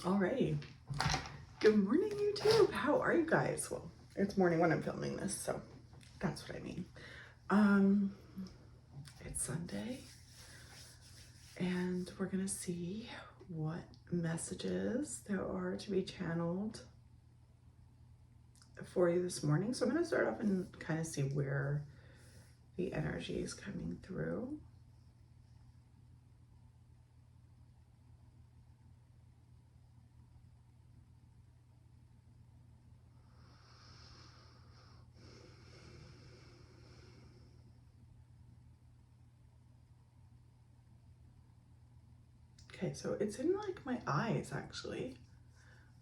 Alrighty. Good morning, YouTube. How are you guys? Well, it's morning when I'm filming this, so that's what I mean. It's Sunday, and we're gonna see what messages there are to be channeled for you this morning. So I'm gonna start off and kind of see where the energy is coming through. Okay, so it's in like my eyes actually.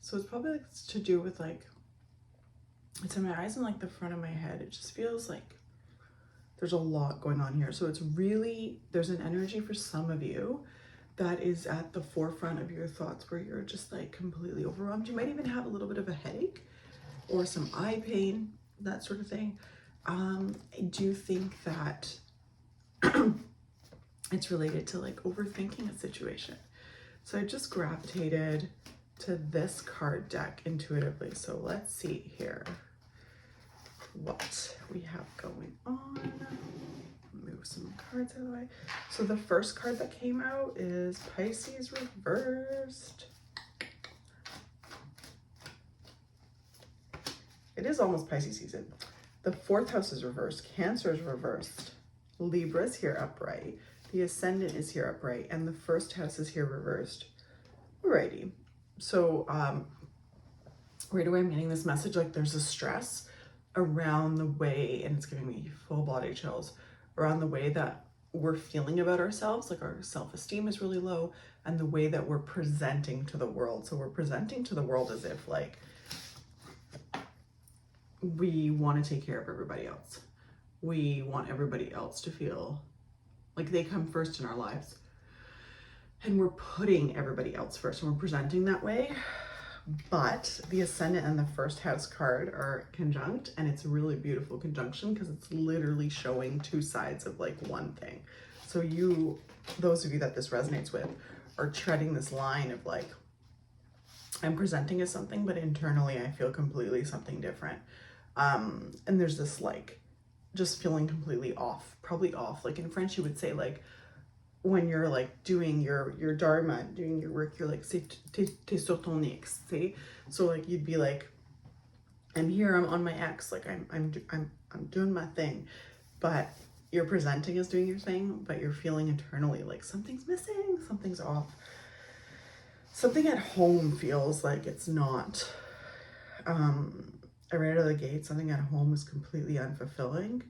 So it's probably like to do with like, it's in my eyes and like the front of my head. It just feels like there's a lot going on here. So it's really, there's an energy for some of you that is at the forefront of your thoughts where you're just like completely overwhelmed. You might even have a little bit of a headache or some eye pain, that sort of thing. I do think that it's related to like overthinking a situation. So I just gravitated to this card deck intuitively. So let's see here what we have going on. Move some cards out of the way. So the first card that came out is Pisces reversed. It is almost Pisces season. The fourth house is reversed. Cancer is reversed. Libra is here upright. The ascendant is here upright, and the first house is here reversed. Alrighty. So right away I'm getting this message like there's a stress around the way, and it's giving me full body chills, around the way that we're feeling about ourselves. Like our self-esteem is really low, and the way that we're presenting to the world. So we're presenting to the world as if like we want to take care of everybody else. We want everybody else to feel like they come first in our lives. And we're putting everybody else first, and we're presenting that way. But the ascendant and the first house card are conjunct, and it's a really beautiful conjunction because it's literally showing two sides of like one thing. So you, those of you that this resonates with, are treading this line of like, I'm presenting as something, but internally I feel completely something different. And there's this like, just feeling completely off, probably off. Like in French, you would say like, when you're like doing your dharma, doing your work, you're like, t'es sur ton X, see? So like you'd be like, I'm here, I'm on my X, like I'm doing my thing, but you're presenting as doing your thing, but you're feeling internally like something's missing, something's off. Something at home feels like it's not. Right out of the gate, something at home is completely unfulfilling.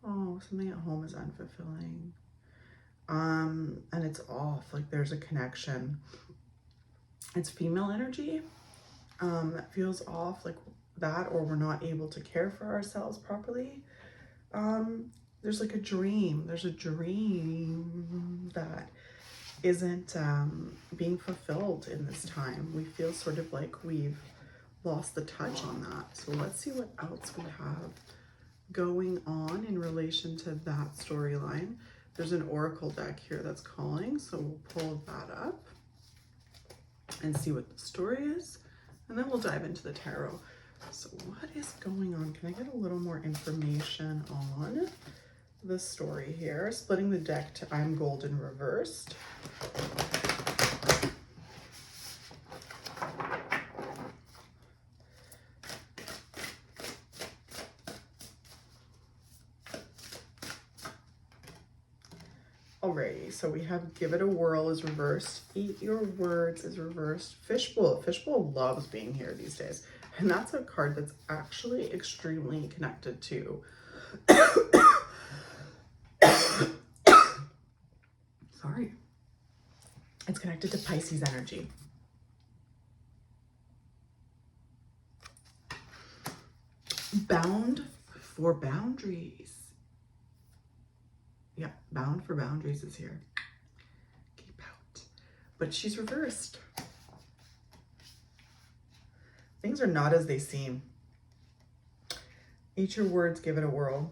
Oh, something at home is unfulfilling. And it's off, like there's a connection. It's female energy that feels off, like that, or we're not able to care for ourselves properly. There's like a dream. There's a dream that isn't being fulfilled in this time. We feel sort of like we've lost the touch on that. So let's see what else we have going on in relation to that storyline. There's an oracle deck here that's calling, so we'll pull that up and see what the story is, and then we'll dive into the tarot. So what is going on? Can I get a little more information on the story here? Splitting the deck to I'm Golden reversed. Alrighty, so we have Give It a Whirl is reversed. Eat Your Words is reversed. Fishbowl. Fishbowl loves being here these days. And that's a card that's actually extremely connected to sorry. It's connected to Pisces energy. Bound for boundaries. Yeah, bound for boundaries is here. Keep out. But she's reversed. Things are not as they seem. Eat your words, give it a whirl.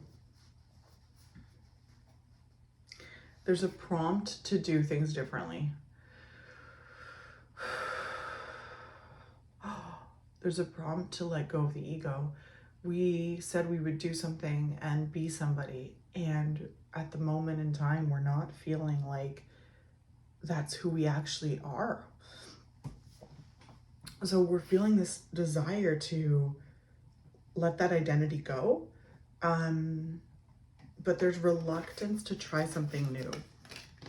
There's a prompt to do things differently. There's a prompt to let go of the ego. We said we would do something and be somebody, and at the moment in time, we're not feeling like that's who we actually are. So we're feeling this desire to let that identity go. But there's reluctance to try something new.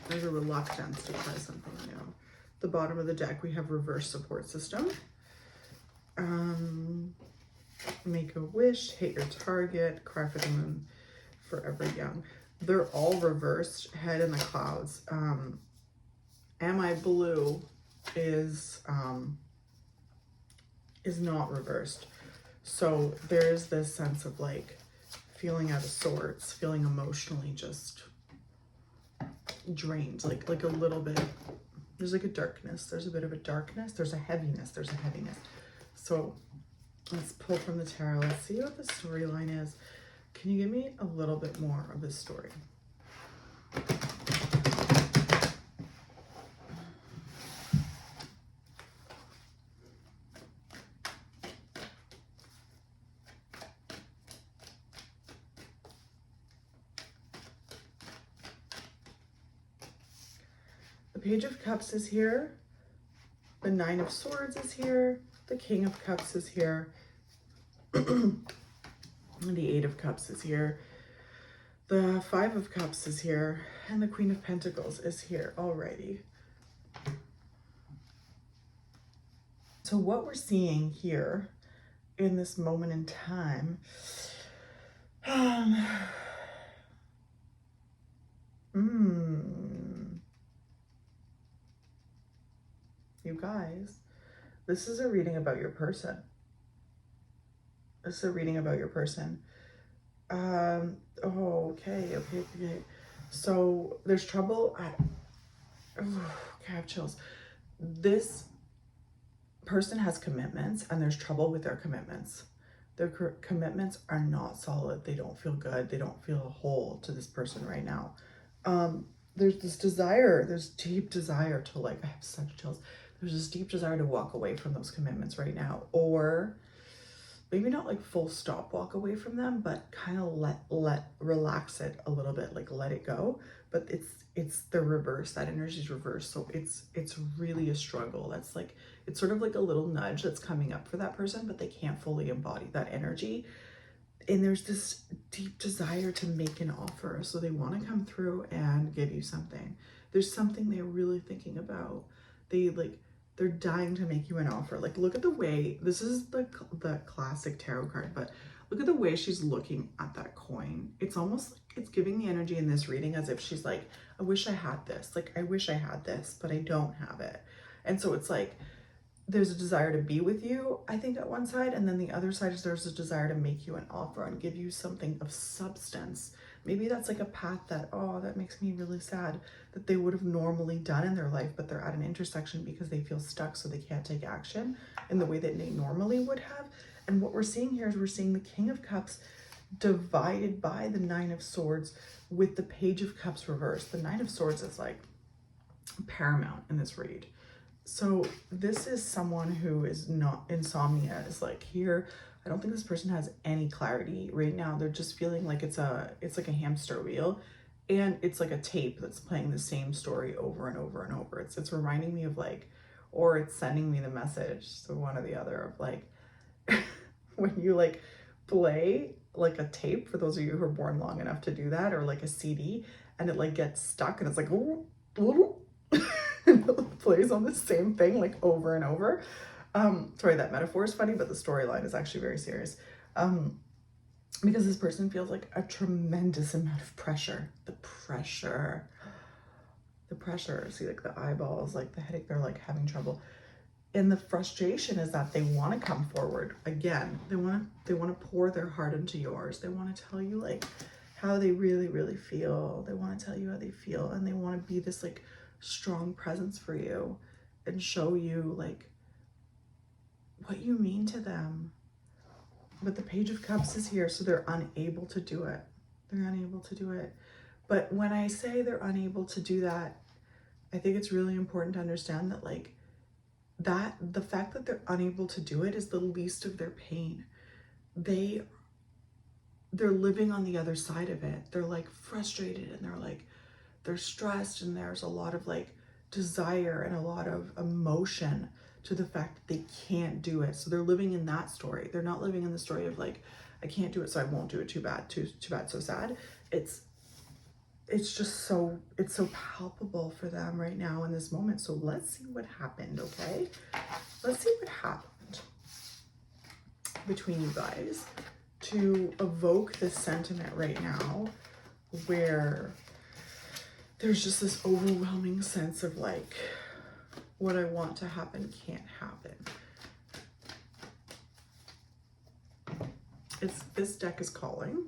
There's a reluctance to try something new. The bottom of the deck, we have reverse support system. Make a wish, hit your target, cry for the moon, forever young. They're all reversed, head in the clouds. Am I blue is not reversed. So there's this sense of like feeling out of sorts, feeling emotionally just drained, like a little bit. There's like a darkness. There's a bit of a darkness. There's a heaviness. There's a heaviness. So let's pull from the tarot. Let's see what the storyline is. Can you give me a little bit more of this story? The Page of Cups is here. The Nine of Swords is here. The King of Cups is here. The Eight of Cups is here. The Five of Cups is here. And the Queen of Pentacles is here. Alrighty. So what we're seeing here in this moment in time, you guys, this is a reading about your person. This is a reading about your person. Okay. So there's trouble. Okay, I have chills. This person has commitments and there's trouble with their commitments. Their commitments are not solid. They don't feel good. They don't feel whole to this person right now. There's this desire, there's deep desire to like, I have such chills. There's this deep desire to walk away from those commitments right now, or maybe not like full stop walk away from them, but kind of relax it a little bit, like let it go. But it's the reverse. That energy is reversed. So it's really a struggle. That's like, it's sort of like a little nudge that's coming up for that person, but they can't fully embody that energy. And there's this deep desire to make an offer. So they want to come through and give you something. There's something they're really thinking about. They're dying to make you an offer. Like, look at the way, this is the classic tarot card, but look at the way she's looking at that coin. It's almost like it's giving the energy in this reading as if she's like, I wish I had this. Like, I wish I had this, but I don't have it. And so it's like, there's a desire to be with you, I think, at one side. And then the other side is there's a desire to make you an offer and give you something of substance. Maybe that's like a path that, oh, that makes me really sad, that they would have normally done in their life, but they're at an intersection because they feel stuck, so they can't take action in the way that they normally would have. And what we're seeing here is we're seeing the King of Cups divided by the Nine of Swords with the Page of Cups reversed. The Nine of Swords is like paramount in this read. So this is someone who is not, insomnia is like here. I don't think this person has any clarity right now. They're just feeling like it's like a hamster wheel, and it's like a tape that's playing the same story over and over and over. It's reminding me of like, or it's sending me the message, so one or the other, of like when you like play like a tape, for those of you who are born long enough to do that, or like a CD, and it like gets stuck and it's like ooh, ooh, and it plays on the same thing like over and over. Sorry, that metaphor is funny, but the storyline is actually very serious. Because this person feels like a tremendous amount of pressure. The pressure, see like the eyeballs, like the headache, they're like having trouble. And the frustration is that they want to come forward again. They want to pour their heart into yours. They want to tell you like how they really, really feel. They want to tell you how they feel, and they want to be this like strong presence for you and show you like what you mean to them. But the Page of Cups is here, so they're unable to do it. They're unable to do it. But when I say they're unable to do that, I think it's really important to understand that like the fact that they're unable to do it is the least of their pain. They're living on the other side of it. They're like frustrated, and they're stressed, and there's a lot of like desire and a lot of emotion to the fact that they can't do it. So they're living in that story. They're not living in the story of like, I can't do it, so I won't do it. Too bad, too bad, so sad. It's just so, it's so palpable for them right now in this moment. So let's see what happened, okay? Let's see what happened between you guys to evoke this sentiment right now where there's just this overwhelming sense of like, what I want to happen can't happen. This deck is calling.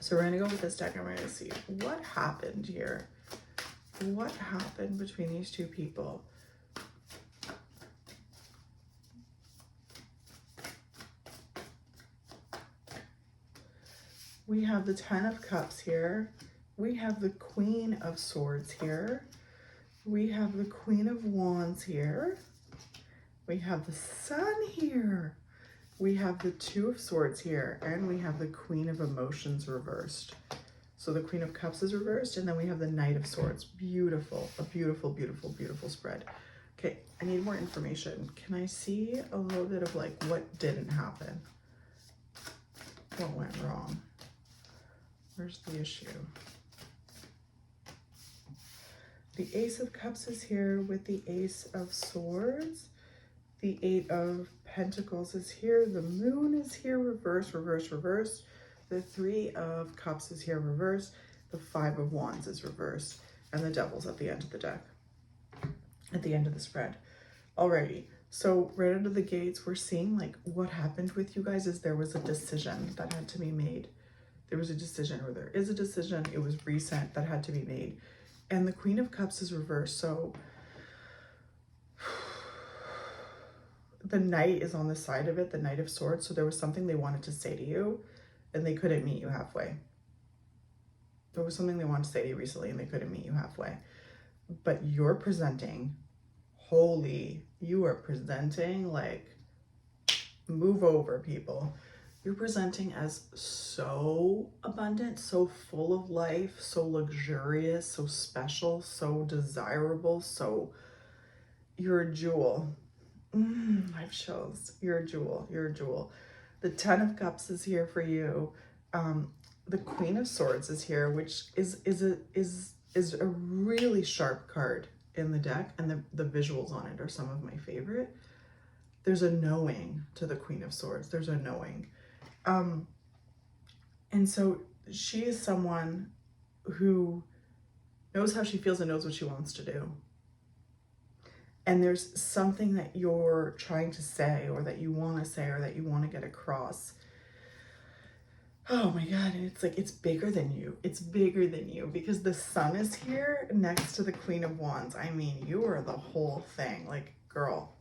So we're gonna go with this deck and we're gonna see what happened here. What happened between these two people? We have the 10 of Cups here. We have the Queen of Swords here. We have the Queen of Wands here. We have the Sun here. We have the 2 of Swords here. And we have the Queen of Emotions reversed. So the Queen of Cups is reversed, and then we have the Knight of Swords. Beautiful. A beautiful, beautiful, beautiful spread. Okay, I need more information. Can I see a little bit of like what didn't happen? What went wrong? Where's the issue? The Ace of Cups is here with the Ace of Swords. The 8 of Pentacles is here. The Moon is here, reverse, reverse, reverse. The 3 of Cups is here, reverse. The 5 of Wands is reversed. And the Devil's at the end of the deck, at the end of the spread. Alrighty, so right out of the gates, we're seeing like what happened with you guys is there was a decision that had to be made. There was a decision, or there is a decision. It was recent that had to be made. And the Queen of Cups is reversed. So the Knight is on the side of it, the Knight of Swords. So there was something they wanted to say to you and they couldn't meet you halfway. There was something they wanted to say to you recently and they couldn't meet you halfway. But you're presenting, holy, you are presenting like, move over, people. You're presenting as so abundant, so full of life, so luxurious, so special, so desirable, so you're a jewel. Life shows. You're a jewel. You're a jewel. The 10 of Cups is here for you. The Queen of Swords is here, which is a really sharp card in the deck, and the visuals on it are some of my favorite. There's a knowing to the Queen of Swords. There's a knowing. And so she is someone who knows how she feels and knows what she wants to do. And there's something that you're trying to say, or that you want to say, or that you want to get across. Oh my God. And it's like, it's bigger than you. It's bigger than you, because the Sun is here next to the Queen of Wands. I mean, you are the whole thing. Like, girl,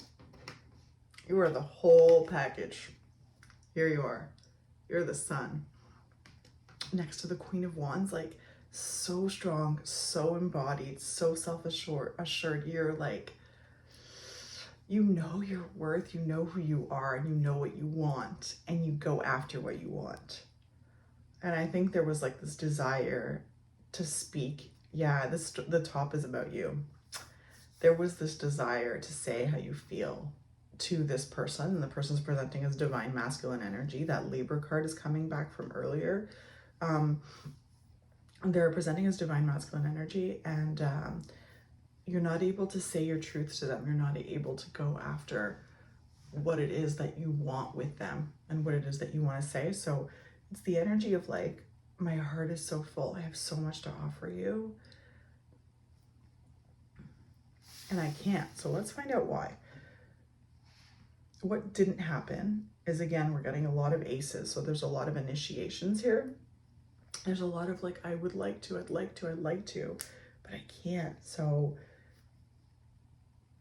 you are the whole package. Here you are. You're the Sun next to the Queen of Wands, like so strong, so embodied, so self-assured. You're like, you know your worth, you know who you are, and you know what you want, and you go after what you want. And I think there was like this desire to speak. Yeah, the top is about you. There was this desire to say how you feel to this person, and the person's presenting as divine masculine energy. That Libra card is coming back from earlier. They're presenting as divine masculine energy, and you're not able to say your truth to them. You're not able to go after what it is that you want with them and what it is that you want to say. So it's the energy of like, my heart is so full. I have so much to offer you, and I can't. So let's find out why. What didn't happen is, again, we're getting a lot of aces. So there's a lot of initiations here. There's a lot of like, I would like to, I'd like to, but I can't. So,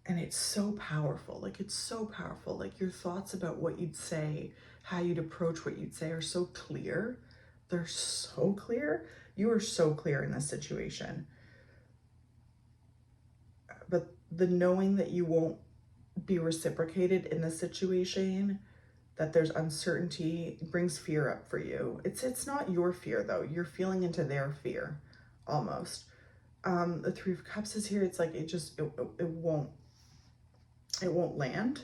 and it's so powerful. Like, it's so powerful. Like, your thoughts about what you'd say, how you'd approach what you'd say are so clear. They're so clear. You are so clear in this situation. But the knowing that you won't be reciprocated in the situation, that there's uncertainty, brings fear up for you. It's not your fear though. You're feeling into their fear almost. The Three of Cups is here. It's like it won't land.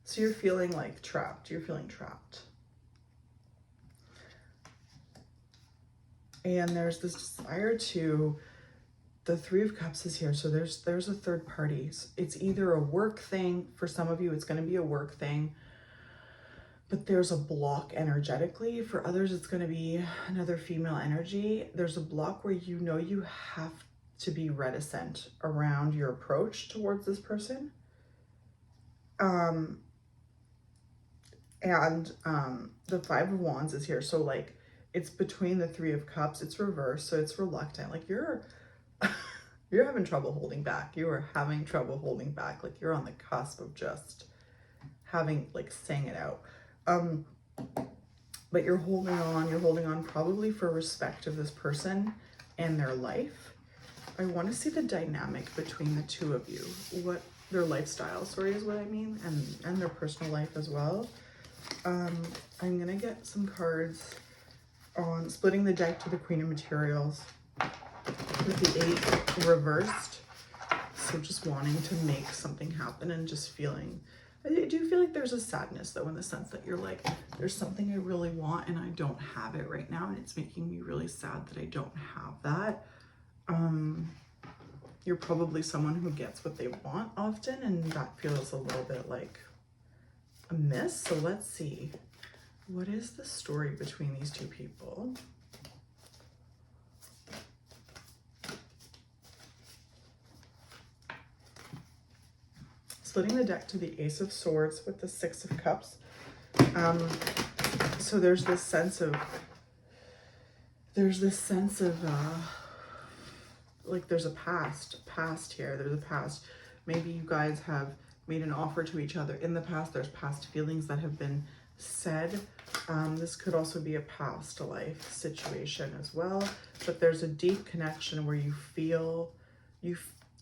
So you're feeling like trapped. You're feeling trapped. And there's this desire to, the Three of Cups is here. So there's a third party. It's either a work thing. For some of you, it's going to be a work thing. But there's a block energetically. For others, it's going to be another female energy. There's a block where you know you have to be reticent around your approach towards this person. And the Five of Wands is here. So like, it's between the Three of Cups. It's reversed, so it's reluctant. Like you're having trouble holding back. You are having trouble holding back. Like you're on the cusp of just having, like, saying it out. But you're holding on probably for respect of this person and their life. I want to see the dynamic between the two of you. What their lifestyle, sorry, is what I mean, and their personal life as well. I'm gonna get some cards on splitting the deck to the Queen of Materials with the 8 reversed. So just wanting to make something happen and just feeling, I do feel like there's a sadness though, in the sense that you're like, there's something I really want and I don't have it right now, and it's making me really sad that I don't have that. You're probably someone who gets what they want often, and that feels a little bit like a miss. So let's see. What is the story between these two people? Splitting the deck to the Ace of Swords with the Six of Cups. So there's this sense of, like there's a past here. There's a past. Maybe you guys have made an offer to each other in the past. There's past feelings that have been said. This could also be a past life situation as well, but there's a deep connection where you feel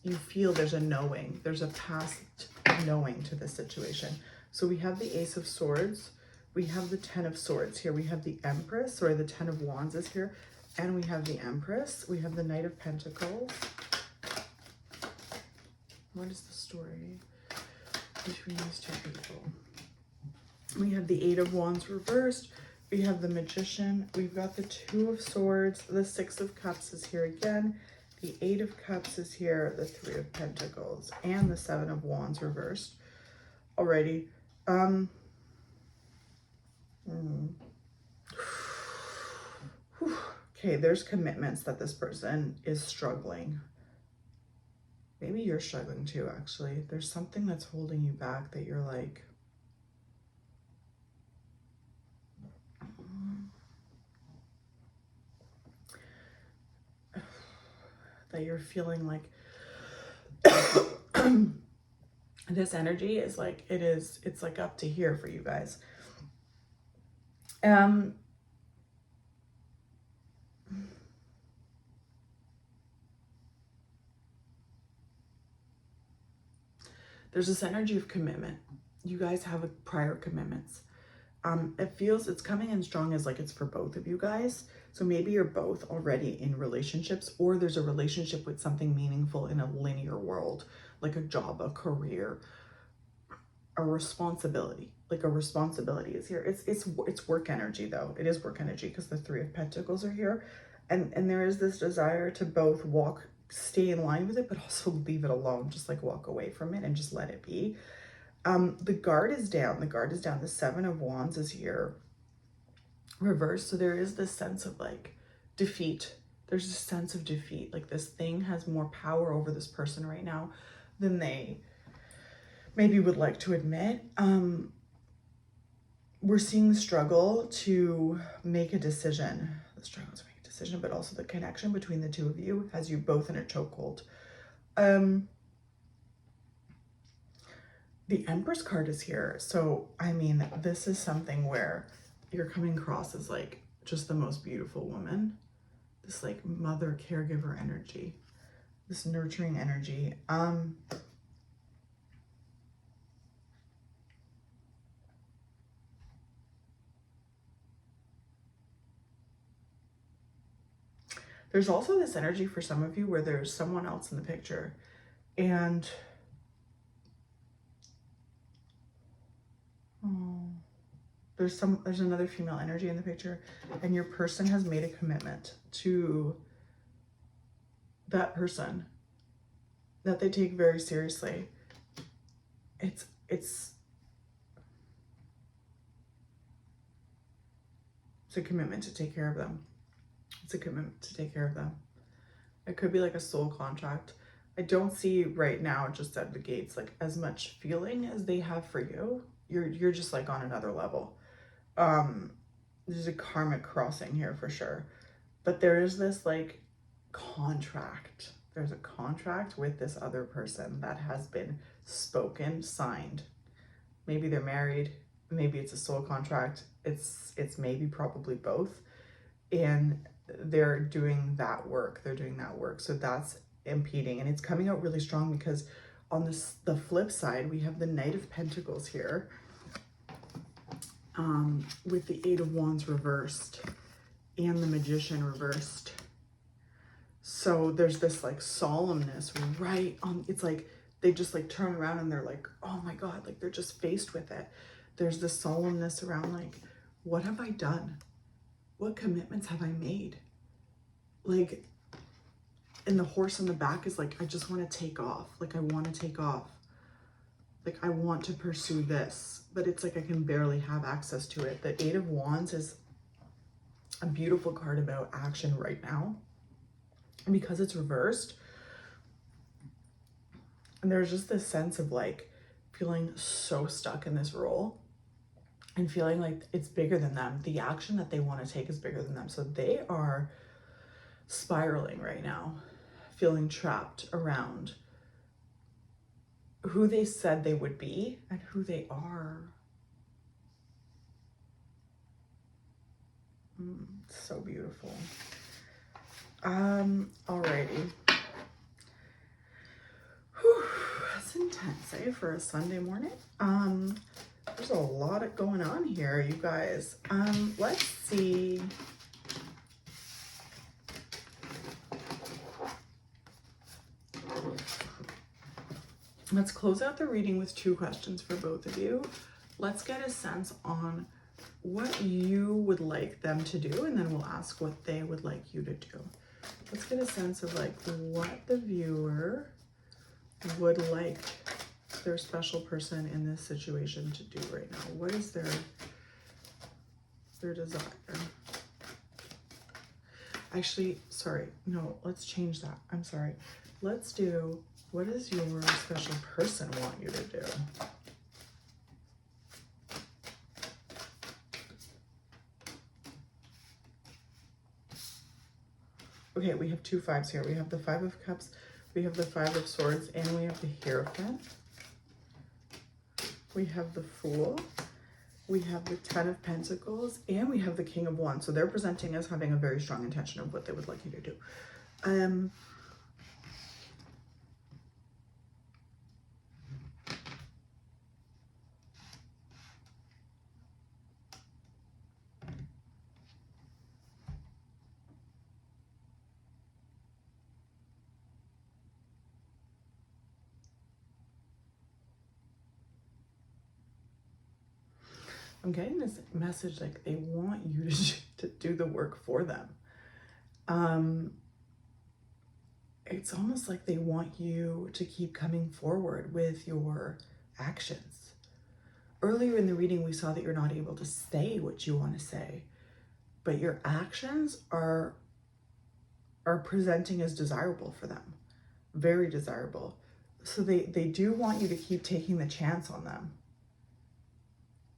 there's a knowing, there's a past knowing to this situation. So we have the Ace of Swords, we have the Ten of Swords here, we have the Empress, or the Ten of Wands is here, and we have the Empress, we have the Knight of Pentacles. What is the story between these two people? We have the Eight of Wands reversed. We have the Magician. We've got the Two of Swords. The Six of Cups is here again. The Eight of Cups is here. The Three of Pentacles and the Seven of Wands reversed. Alrighty. Okay, there's commitments that this person is struggling. Maybe you're struggling too, actually. There's something that's holding you back that you're like, that you're feeling like this energy is like, it's like up to here for you guys. There's this energy of commitment. You guys have prior commitments. It's coming in strong as like it's for both of you guys. So maybe you're both already in relationships, or there's a relationship with something meaningful in a linear world, like a job, a career, a responsibility. Like a responsibility is here. It's work energy though. It is work energy because the Three of Pentacles are here. And there is this desire to both stay in line with it, but also leave it alone. Just like walk away from it and just let it be. The guard is down. The guard is down. The Seven of Wands is here reversed. So there is this sense of like defeat. There's a sense of defeat. Like this thing has more power over this person right now than they maybe would like to admit. We're seeing the struggle to make a decision. The struggle to make a decision, but also the connection between the two of you has you both in a chokehold. The Empress card is here. So, I mean, this is something where you're coming across as like just the most beautiful woman. This like mother caregiver energy, this nurturing energy. There's also this energy for some of you where there's someone else in the picture, and there's another female energy in the picture, and your person has made a commitment to that person that they take very seriously. It's a commitment to take care of them. It's a commitment to take care of them. It could be like a soul contract. I don't see right now, just out of the gates, like as much feeling as they have for you. You're just like on another level. There's a karmic crossing here for sure. But there is this like contract. There's a contract with this other person that has been spoken, signed. Maybe they're married, maybe it's a soul contract. It's maybe probably both. And they're doing that work. So that's impeding, and it's coming out really strong because on the flip side, we have the Knight of Pentacles here, with the Eight of Wands reversed and the Magician reversed. So there's this like solemnness right on, it's like they just like turn around and they're like, oh my God, like they're just faced with it. There's this solemnness around like, what have I done? What commitments have I made? Like, and the horse in the back is like, I just want to take off. Like, I want to take off. Like, I want to pursue this, but it's like I can barely have access to it. The Eight of Wands is a beautiful card about action right now. And because it's reversed, and there's just this sense of like feeling so stuck in this role and feeling like it's bigger than them. The action that they want to take is bigger than them. So they are spiraling right now, feeling trapped around who they said they would be and who they are. So beautiful. Alrighty. Whew, that's intense, eh, for a Sunday morning. There's a lot going on here, you guys. Let's see. Let's close out the reading with 2 questions for both of you. Let's get a sense on what you would like them to do, and then we'll ask what they would like you to do. Let's get a sense of like what the viewer would like their special person in this situation to do right now. What is their desire? Actually, sorry, no, let's change that. I'm sorry. Let's do, what does your special person want you to do? Okay, we have 2 5s here. We have the 5 of Cups, we have the 5 of Swords, and we have the Hierophant. We have the Fool, we have the 10 of Pentacles, and we have the King of Wands. So they're presenting as having a very strong intention of what they would like you to do. I'm getting this message like they want you to do the work for them. It's almost like they want you to keep coming forward with your actions. Earlier in the reading, we saw that you're not able to say what you want to say, but your actions are presenting as desirable for them, very desirable. So they do want you to keep taking the chance on them.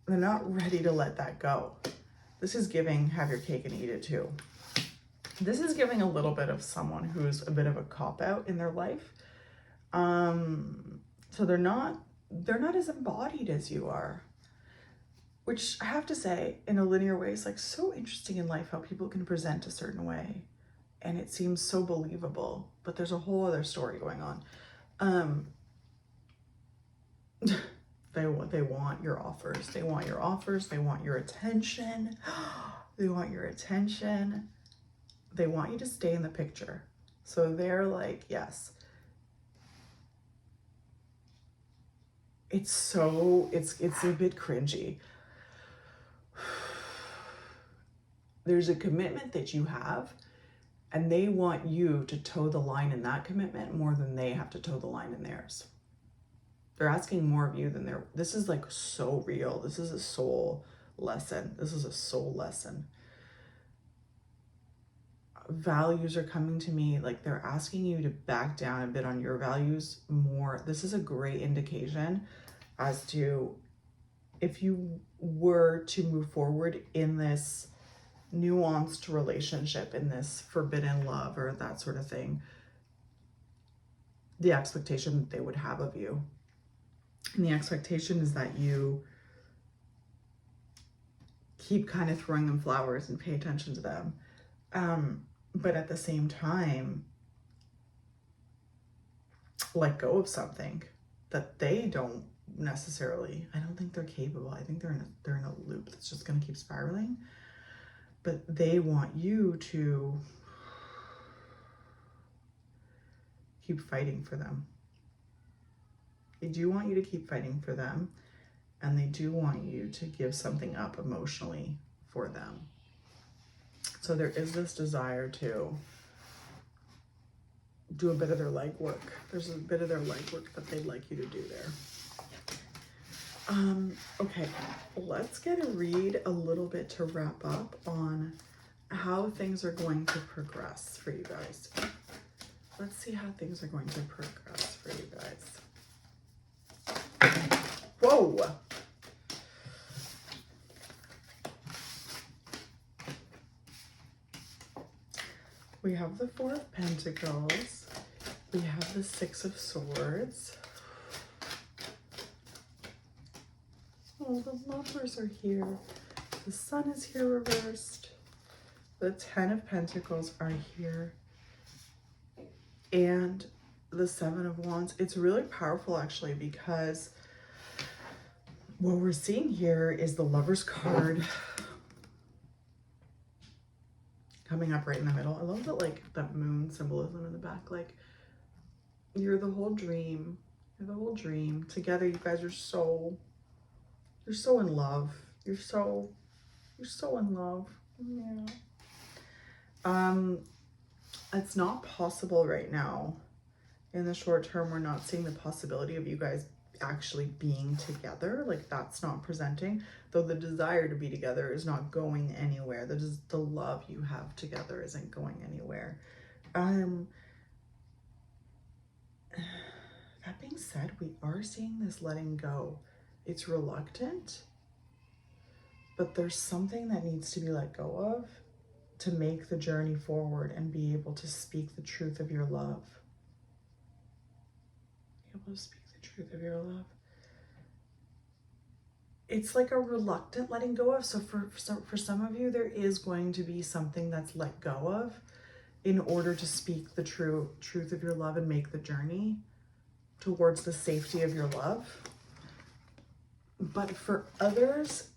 They're not ready to let that go. This is giving have your cake and eat it too. This is giving a little bit of someone who's a bit of a cop-out in their life. So they're not as embodied as you are, which I have to say, in a linear way, is like so interesting in life how people can present a certain way and it seems so believable, but there's a whole other story going on. They want your offers. They want your offers. They want your attention. They want your attention. They want you to stay in the picture. So they're like, yes. It's a bit cringy. There's a commitment that you have, and they want you to toe the line in that commitment more than they have to toe the line in theirs. They're asking more of you than this is like so real. This is a soul lesson. This is a soul lesson. Values are coming to me, like they're asking you to back down a bit on your values more. This is a great indication as to if you were to move forward in this nuanced relationship, in this forbidden love or that sort of thing, the expectation that they would have of you. And the expectation is that you keep kind of throwing them flowers and pay attention to them. But at the same time, let go of something that they don't necessarily, I don't think they're capable. I think they're in a loop that's just going to keep spiraling. But they want you to keep fighting for them. They do want you to keep fighting for them, and they do want you to give something up emotionally for them. So there is this desire to do a bit of their legwork. There's a bit of their legwork that they'd like you to do there. Okay, let's get a read a little bit to wrap up on how things are going to progress for you guys. Let's see how things are going to progress for you guys. Whoa! We have the Four of Pentacles. We have the Six of Swords. Oh, the Lovers are here. The Sun is here reversed. The Ten of Pentacles are here. And the Seven of Wands. It's really powerful actually, because what we're seeing here is the Lover's card coming up right in the middle. I love that, like, that moon symbolism in the back. Like, you're the whole dream. You're the whole dream. Together, you guys are you're so in love. You're so in love. Yeah. It's not possible right now. In the short term, we're not seeing the possibility of you guys actually being together. Like, that's not presenting, though the desire to be together is not going anywhere. The love you have together isn't going anywhere. That being said, we are seeing this letting go. It's reluctant, but there's something that needs to be let go of to make the journey forward and be able to speak the truth of your love. Be able to speak the truth of your love. It's like a reluctant letting go of. So for some of you, there is going to be something that's let go of in order to speak the truth of your love and make the journey towards the safety of your love. But for others,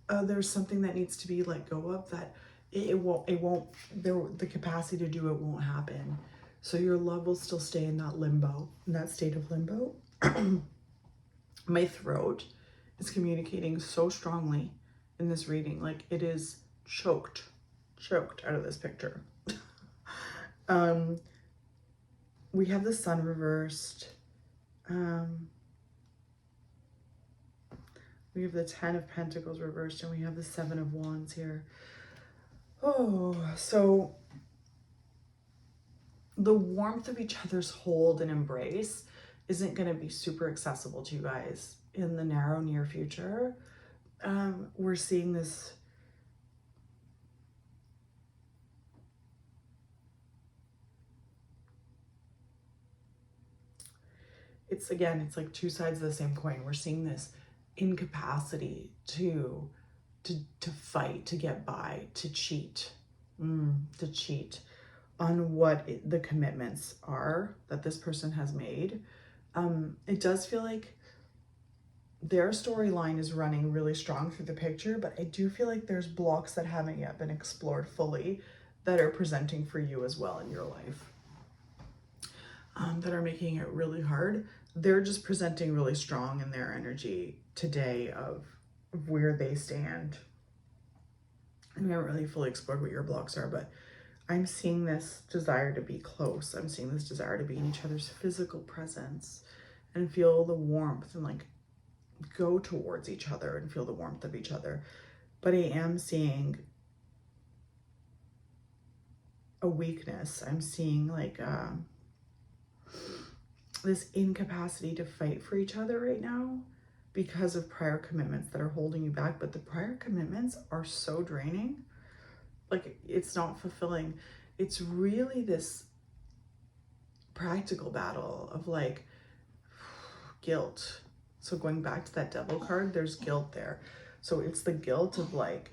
there's something that needs to be let go of, that the capacity to do it won't happen. So your love will still stay in that limbo, in that state of limbo. My throat is communicating so strongly in this reading. Like, it is choked out of this picture. We have the Sun reversed. We have the Ten of Pentacles reversed, and we have the Seven of Wands here. Oh, so the warmth of each other's hold and embrace isn't going to be super accessible to you guys in the narrow near future. We're seeing this it's like two sides of the same coin. We're seeing this incapacity to fight, to get by, to cheat on what the commitments are that this person has made. It does feel like their storyline is running really strong through the picture, but I do feel like there's blocks that haven't yet been explored fully that are presenting for you as well in your life, that are making it really hard. They're just presenting really strong in their energy today of where they stand. And we haven't really fully explored what your blocks are, but I'm seeing this desire to be close. I'm seeing this desire to be in each other's physical presence and feel the warmth and like go towards each other and feel the warmth of each other. But I am seeing a weakness. I'm seeing like this incapacity to fight for each other right now because of prior commitments that are holding you back. But the prior commitments are so draining. Like, it's not fulfilling. It's really this practical battle of like guilt. So going back to that Devil card, there's guilt there. So it's the guilt of like,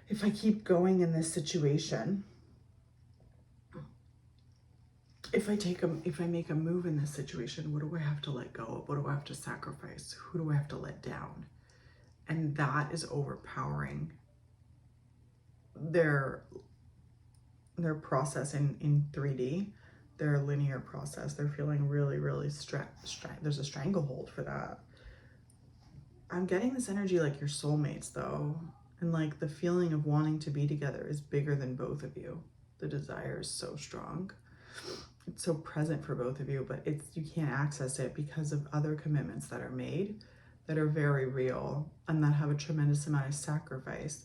if I keep going in this situation, if I make a move in this situation, what do I have to let go of? What do I have to sacrifice? Who do I have to let down? And that is overpowering their process in 3D, their linear process. They're feeling really, really there's a stranglehold for that. I'm getting this energy like your soulmates though. And like the feeling of wanting to be together is bigger than both of you. The desire is so strong. It's so present for both of you, but you can't access it because of other commitments that are made that are very real and that have a tremendous amount of sacrifice.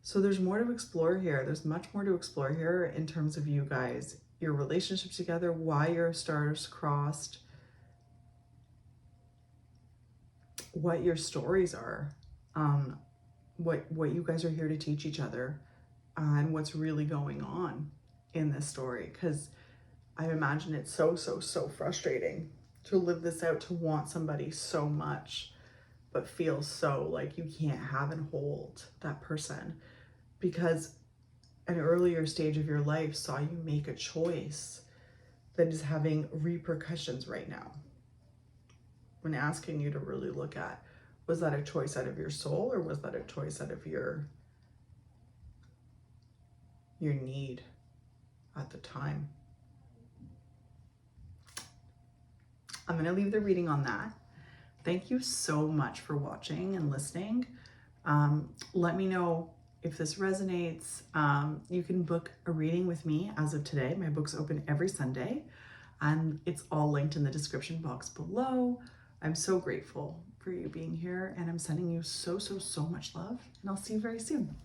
So there's more to explore here. There's much more to explore here in terms of you guys, your relationship together, why your stars crossed, what your stories are, what you guys are here to teach each other, and what's really going on in this story. Because I imagine it's so frustrating to live this out, to want somebody so much, but feel so like you can't have and hold that person because an earlier stage of your life saw you make a choice that is having repercussions right now. When asking you to really look at, was that a choice out of your soul or was that a choice out of your need at the time? I'm going to leave the reading on that. Thank you so much for watching and listening. Let me know if this resonates. You can book a reading with me as of today. My book's open every Sunday, and it's all linked in the description box below. I'm so grateful for you being here, and I'm sending you so much love, and I'll see you very soon.